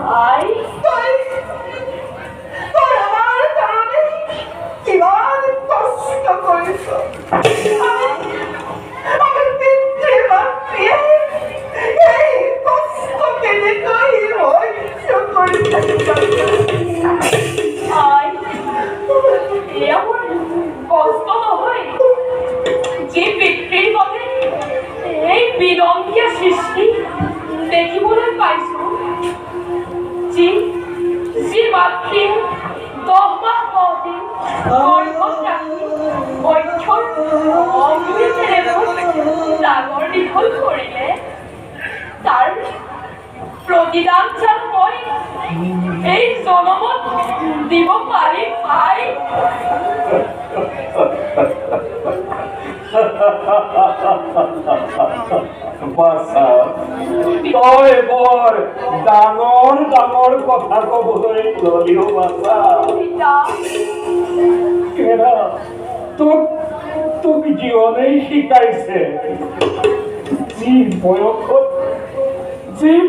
Ai, যি যি মাতৃ 10 মাহ 9 দিন গৰ্ভত ৰাখি অক্ষৰ অমৃতেৰে ডাঙৰ দীঘল কৰিলে তাৰ প্ৰতিদান যেন মই এই জনমত দিব পাৰিম ভাই। তই বৰ ডাঙৰ ডাঙৰ কথা কবলৈ ললিও বাছা। কেৰা তোক জীৱনেই শিকাইছে যি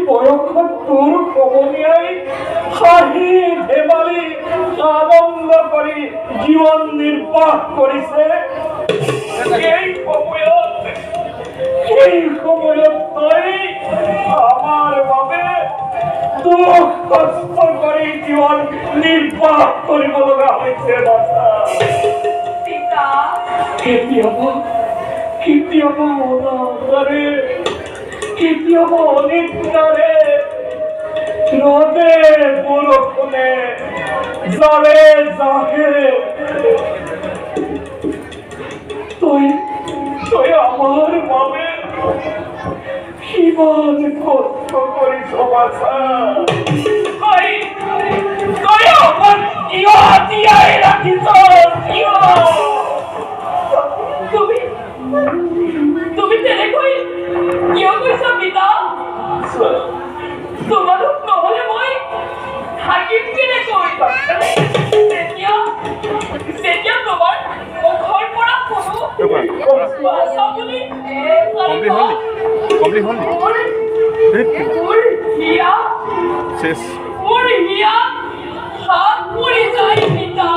বয়সত তোৰ সমনীয়াই হাঁহি ধেমালি আনন্দ কৰি জীৱন নিৰ্বাহ কৰিছে সেই সময়ত তই আমাৰ বাবে দুখ কষ্ট কৰি জীৱন নিৰ্বাহ কৰিব লগা হৈছে বাছা। কেতিয়াবা অনাদৰে কেতিয়াবা অনিদ্ৰাৰে ৰ'দে বৰষুণে জাৰে জাহেৰে তই আমাৰ বাবে কিমান কষ্ট কৰিছ বাছা। তই আমাক কিয় জীয়াই ৰাখিছ? তুমি তেনেকৈ কিয় কৈছা পিতা? তোমালোক নহলে মই থাকিম কেনেকৈ? যেতিয়া তোমাৰ মুখৰ পৰা শুনো হাত পৰি যায় পিতা।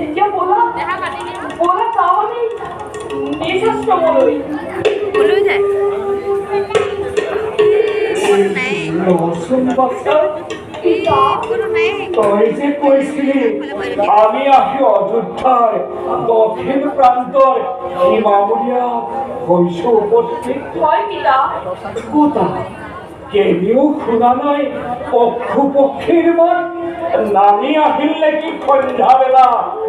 এতিয়া বলা তাহলে নিজ আশ্ৰমলৈ। তই যে কৈছিলি আমি আহি অযোধ্যাৰ দক্ষিণ প্ৰান্তৰ সীমামূলীয়া হৈছো উপস্থিত। হয় পিতা। কোথা কেনিও শুনা নাই পক্ষু পক্ষীৰ মাত নামি আহিল নেকি সন্ধ্যা বেলা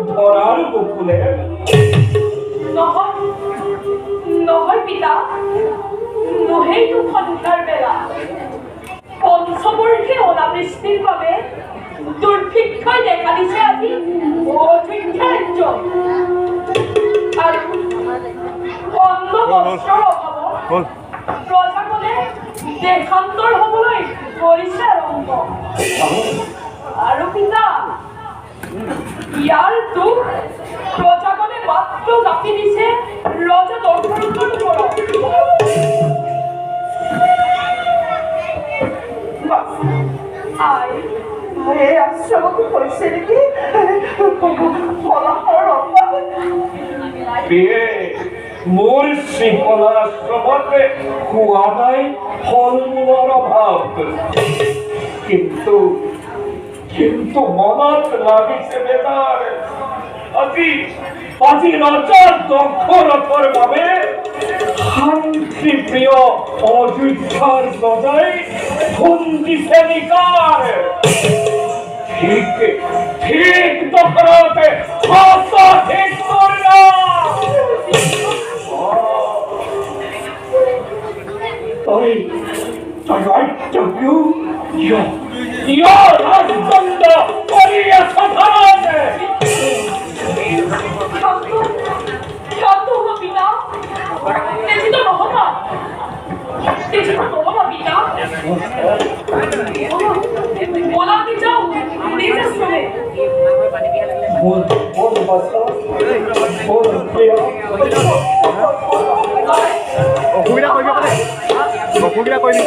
ধৰাৰ বকুলে? নহয় পিতা, নহয়তো সন্ধ্যাৰ বেলা। পঞ্চবৰ্ষে অনাবৃষ্টিৰ বাবে দুৰ্ভিক্ষই দেখা দিছে আজি অযোধ্যা ৰাজ্য। আৰু অন্ন বস্ত্ৰৰ অভাৱত প্ৰজাসকলে দেশান্তৰ হবলৈ ধৰিছে আৰম্ভ। আৰু পিতা ইয়াৰ দুখ প্ৰজাসকলে মাত্ৰ জাপি দিছে ৰজা দশৰথৰ ওপৰত। আশ্ৰমটো হৈছে নেকি? মোৰ শৃংখলা আশ্ৰমত খোৱা নাই ফল মূলৰ অভাৱ, কিন্তু মনত লাগিছে বেজাৰ আজি ৰজা দশৰথৰ বাবে শান্তিপ্ৰিয় অযোধ্যাৰ ৰজাই খুন্দিছে নিকাৰ। ঠিক দশৰথে ঠিক কৰিলা। তই ৰাজ্যও ৰাজদণ্ড কৰি আছ ভাৰতে। শান্ত হব পিতা, তেজিত নহবা পিতা। বলাতে যাও নিজ আশ্ৰমে। অসুবিধা কৰিবি